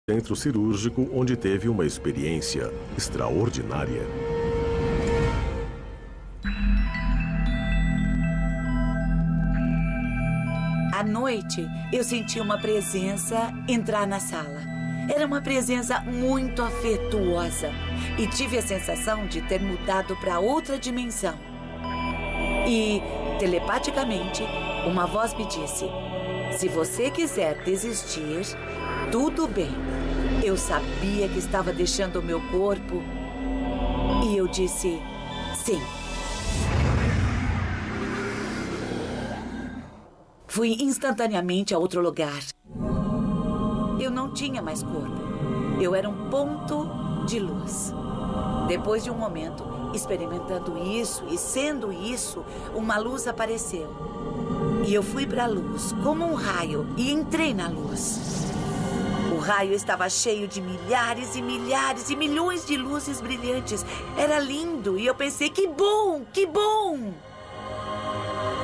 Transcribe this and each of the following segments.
centro cirúrgico onde teve uma experiência extraordinária. À noite, eu senti uma presença entrar na sala. Era uma presença muito afetuosa e tive a sensação de ter mudado para outra dimensão. E, telepaticamente, uma voz me disse: se você quiser desistir, tudo bem. Eu sabia que estava deixando o meu corpo e eu disse sim. Fui instantaneamente a outro lugar. Eu não tinha mais corpo. Eu era um ponto de luz. Depois de um momento, experimentando isso e sendo isso, uma luz apareceu. E eu fui para a luz, como um raio, e entrei na luz. O raio estava cheio de milhares e milhares e milhões de luzes brilhantes. Era lindo e eu pensei, que bom, que bom!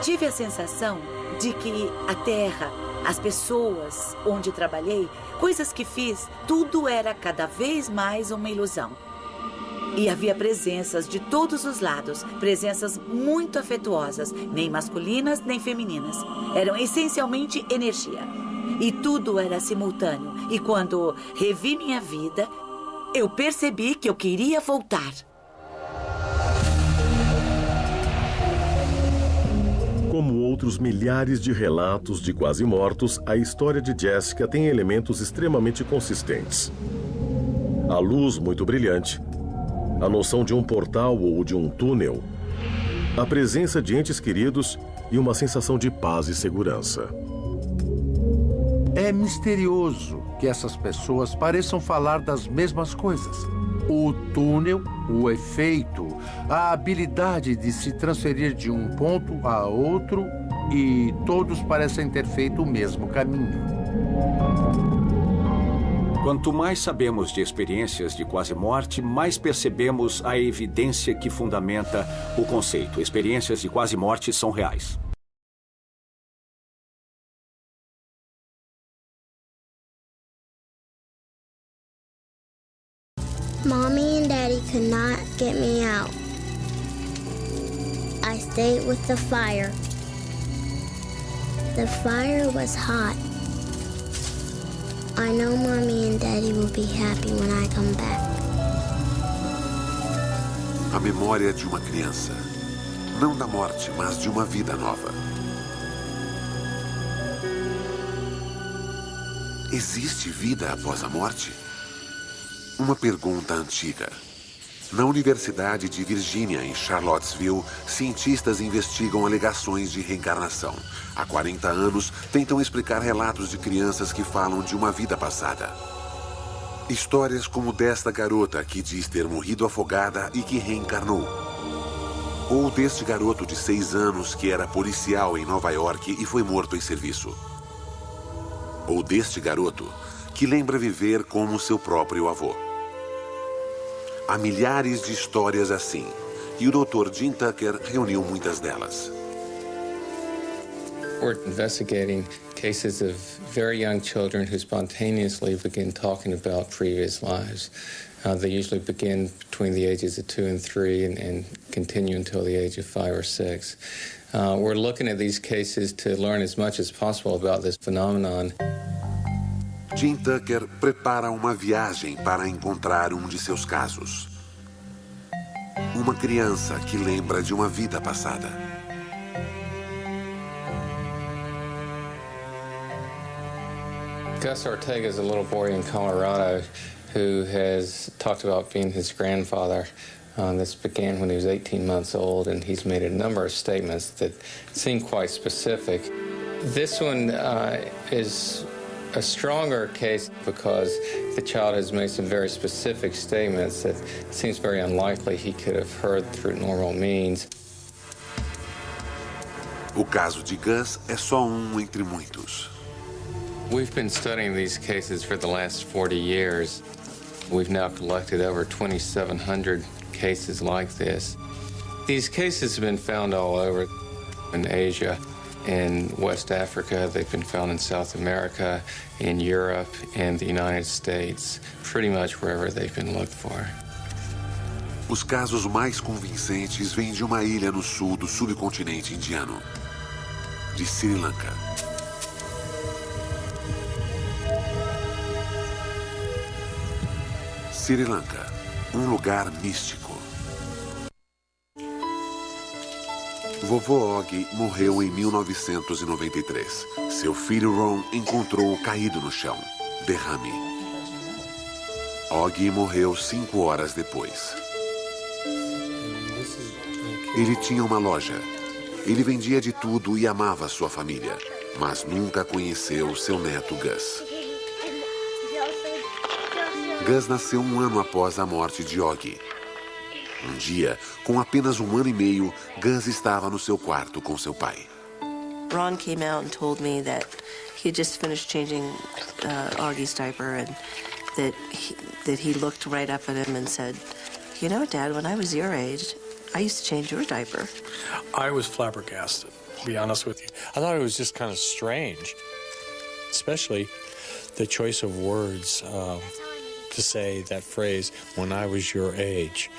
Tive a sensação de que a Terra, as pessoas onde trabalhei, coisas que fiz, tudo era cada vez mais uma ilusão. E havia presenças de todos os lados, presenças muito afetuosas, nem masculinas nem femininas. Eram essencialmente energia. E tudo era simultâneo. E quando revi minha vida, eu percebi que eu queria voltar. Como outros milhares de relatos de quase mortos, a história de Jessica tem elementos extremamente consistentes. A luz muito brilhante, a noção de um portal ou de um túnel, a presença de entes queridos e uma sensação de paz e segurança. É misterioso que essas pessoas pareçam falar das mesmas coisas. O túnel, o efeito, a habilidade de se transferir de um ponto a outro, e todos parecem ter feito o mesmo caminho. Quanto mais sabemos de experiências de quase morte, mais percebemos a evidência que fundamenta o conceito. Experiências de quase morte são reais. Mommy and Daddy could not get me out. I stayed with the fire. The fire was hot. I know Mommy and Daddy will be happy when I come back. A memória de uma criança. Não da morte, mas de uma vida nova. Existe vida após a morte? Uma pergunta antiga. Na Universidade de Virgínia, em Charlottesville, cientistas investigam alegações de reencarnação. Há 40 anos, tentam explicar relatos de crianças que falam de uma vida passada. Histórias como desta garota que diz ter morrido afogada e que reencarnou. Ou deste garoto de 6 anos que era policial em Nova York e foi morto em serviço. Ou deste garoto que lembra viver como seu próprio avô. Há milhares de histórias assim, e o Dr. Jim Tucker reuniu muitas delas. We're investigating cases of very young children who spontaneously begin talking about previous lives. They usually begin between the ages of 2 and 3 and continue until the age of 5 or 6. We're looking at these cases to learn as much as possible about this phenomenon. Jim Tucker prepara uma viagem para encontrar um de seus casos. Uma criança que lembra de uma vida passada. Gus Ortega is a little boy in Colorado who has talked about being his grandfather. This began when he was 18 months old, and he's made a number of statements that seem quite specific. This one is a stronger case because the child has made some very specific statements that it seems very unlikely he could have heard through normal means. O caso de Gus é só um entre muitos. We've been studying these cases for the last 40 years. We've now collected over 2,700 cases like this. These cases have been found all over in Asia, in West Africa, they've been found in South America, in Europe, and the United States, pretty much wherever they've been looked for. Os casos mais convincentes vêm de uma ilha no sul do subcontinente indiano, de Sri Lanka. Sri Lanka, um lugar místico. Vovô Og morreu em 1993. Seu filho Ron encontrou-o caído no chão, derrame. Og morreu 5 horas depois. Ele tinha uma loja. Ele vendia de tudo e amava sua família, mas nunca conheceu seu neto Gus. Gus nasceu 1 ano após a morte de Og. Um dia, com apenas 1 ano e meio, Gus estava no seu quarto com seu pai. Ron came out and told me that he had just finished changing Augie's diaper and that he looked right up at him and said, "You know, Dad, when I was your age, I used to change your diaper." I was flabbergasted, to be honest with you. I thought it was just kind of strange, especially the choice of words to say that phrase, "when I was your age,"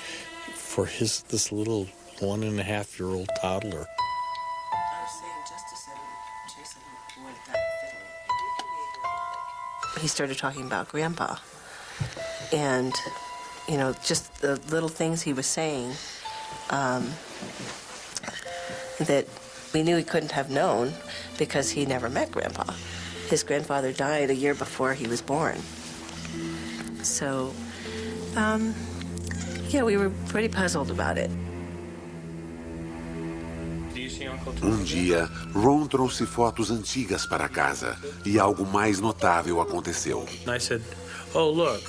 for this little 1.5-year-old toddler. He started talking about Grandpa, and you know, just the little things he was saying that we knew he couldn't have known because he never met Grandpa. His grandfather died a year before he was born. So, yeah, we were pretty puzzled about it. Um dia, Ron trouxe fotos antigas para casa e algo mais notável aconteceu. I said, "Oh, look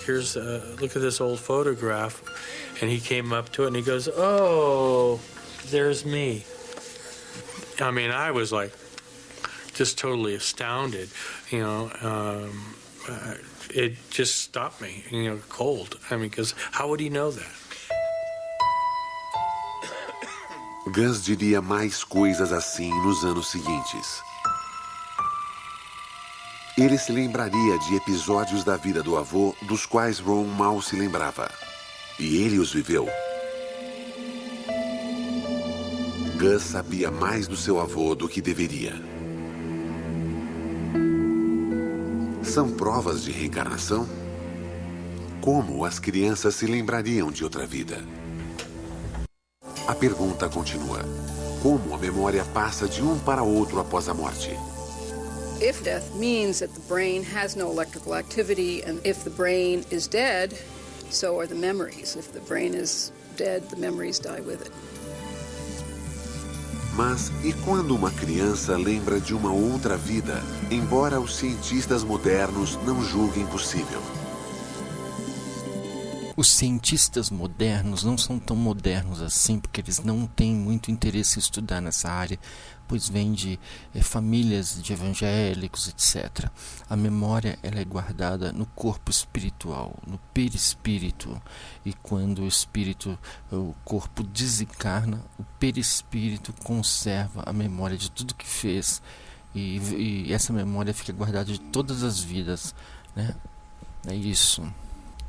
at this old photograph." And he came up to it and he goes, "Oh, there's me." I mean, I was like just totally astounded, you know. It just stopped me, you know, cold. I mean, because how would he know that? Gus diria mais coisas assim nos anos seguintes. Ele se lembraria de episódios da vida do avô dos quais Ron mal se lembrava. E ele os viveu. Gus sabia mais do seu avô do que deveria. São provas de reencarnação? Como as crianças se lembrariam de outra vida? A pergunta continua. Como a memória passa de um para outro após a morte? If death means that the brain has no electrical activity, and if the brain is dead, so are the memories. If the brain is dead, the memories die with it. Mas e quando uma criança lembra de uma outra vida, embora os cientistas modernos não julguem possível? Os cientistas modernos não são tão modernos assim, porque eles não têm muito interesse em estudar nessa área, pois vêm de famílias de evangélicos, etc. A memória ela é guardada no corpo espiritual, no perispírito, e quando o corpo desencarna, o perispírito conserva a memória de tudo que fez, e essa memória fica guardada de todas as vidas, né? É isso.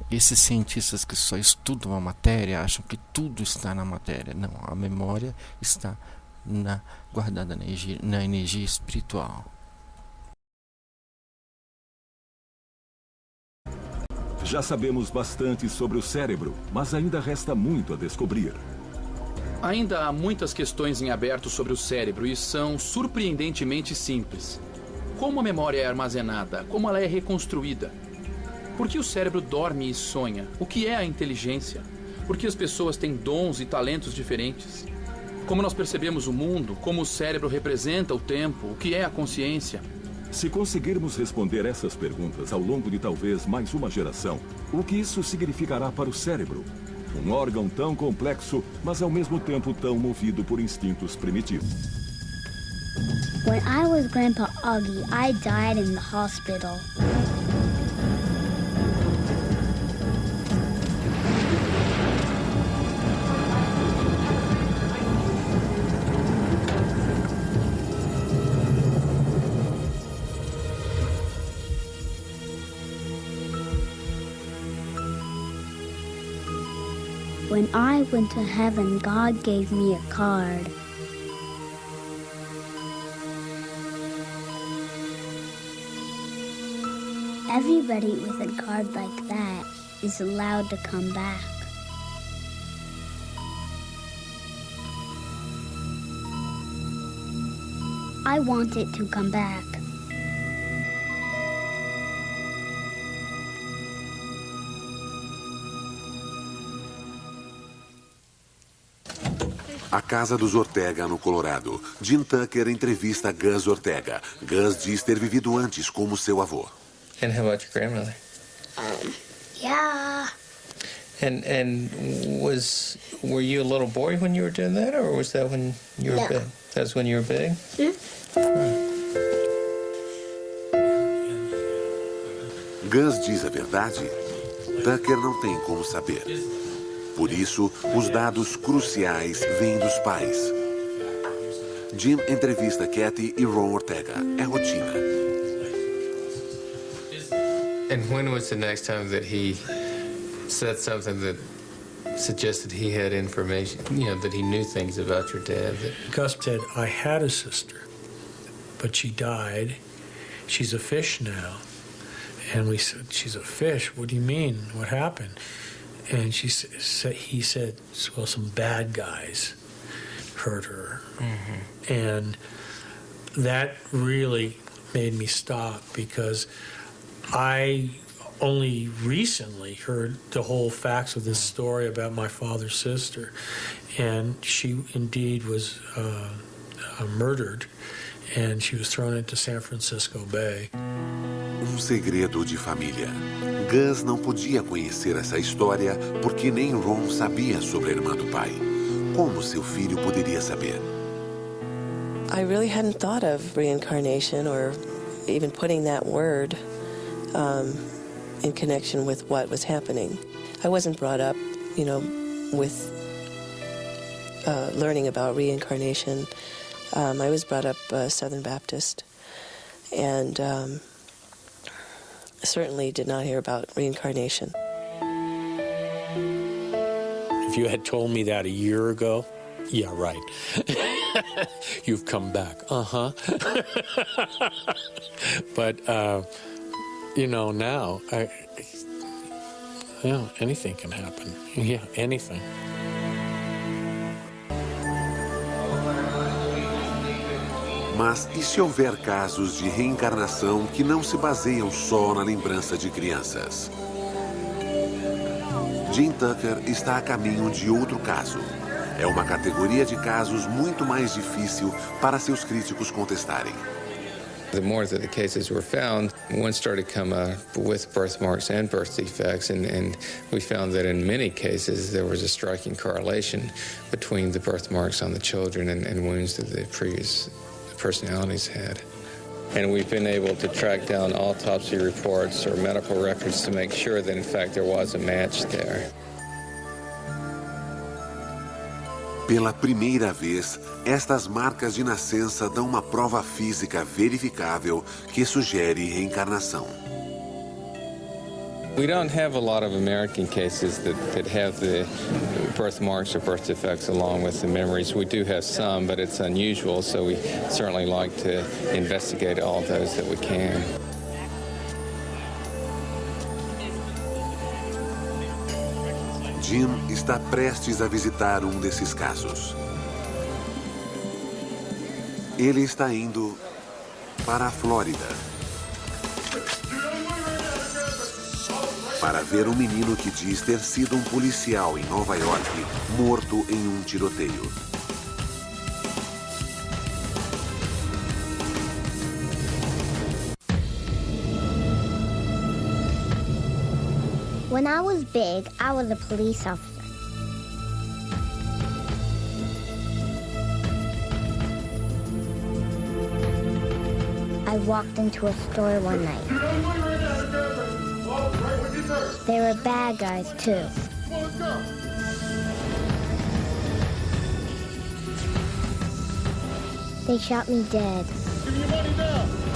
Esses cientistas que só estudam a matéria acham que tudo está na matéria. Não, a memória está guardada na energia espiritual. Já sabemos bastante sobre o cérebro, mas ainda resta muito a descobrir. Ainda há muitas questões em aberto sobre o cérebro e são surpreendentemente simples. Como a memória é armazenada? Como ela é reconstruída? Por que o cérebro dorme e sonha? O que é a inteligência? Por que as pessoas têm dons e talentos diferentes? Como nós percebemos o mundo? Como o cérebro representa o tempo? O que é a consciência? Se conseguirmos responder essas perguntas ao longo de talvez mais uma geração, o que isso significará para o cérebro? Um órgão tão complexo, mas ao mesmo tempo tão movido por instintos primitivos. When I was Grandpa Augie, I died in the hospital. When I went to heaven, God gave me a card. Everybody with a card like that is allowed to come back. I want it to come back. A casa dos Ortega, no Colorado. Jim Tucker entrevista Gus Ortega. Gus diz ter vivido antes como seu avô. And how about your grandmother? Yeah. And were you a little boy when you were doing that, or was that when you were big? That's when you were big? Gus diz a verdade? Tucker não tem como saber. Por isso, os dados cruciais vêm dos pais. Jim entrevista Kathy e Ron Ortega. É rotina. And when was the next time that he said something that suggested he had information, that he knew things about your dad? Gus said, I had a sister, but she died. She's a fish now. And we said, she's a fish? What do you mean? What happened? And he said, well, some bad guys hurt her. Mm-hmm. And that really made me stop, because I only recently heard the whole facts of this story about my father's sister. And she indeed was murdered, and she was thrown into San Francisco Bay. Segredo de família. Gus não podia conhecer essa história porque nem Ron sabia sobre a irmã do pai. Como seu filho poderia saber? I really hadn't thought of reincarnation or even putting that word in connection with what was happening. I wasn't brought up, with learning about reincarnation. I was brought up Southern Baptist, and certainly did not hear about reincarnation. If you had told me that a year ago, yeah, right. You've come back. Uh-huh. But, now, anything can happen. Yeah, anything. Mas e se houver casos de reencarnação que não se baseiam só na lembrança de crianças? Jim Tucker está a caminho de outro caso. É uma categoria de casos muito mais difícil para seus críticos contestarem. The more that the cases were found, one started to come with birthmarks and birth defects, and we found that in many cases there was a striking correlation between the birthmarks on the children and wounds that the previous personalities had. And we've been able to track down autopsy reports or medical records to make sure that in fact there was a match there. Pela primeira vez, estas marcas de nascença dão uma prova física verificável que sugere reencarnação. We don't have a lot of American cases that have the birthmarks or birth defects along with the memories. We do have some, but it's unusual, so we certainly like to investigate all those that we can. Jim está prestes a visitar um desses casos. Ele está indo para a Flórida para ver um menino que diz ter sido um policial em Nova York morto em um tiroteio. When I was big, I was a police officer. I walked into a store one night. They were bad guys, too. They shot me dead. Give me your money now.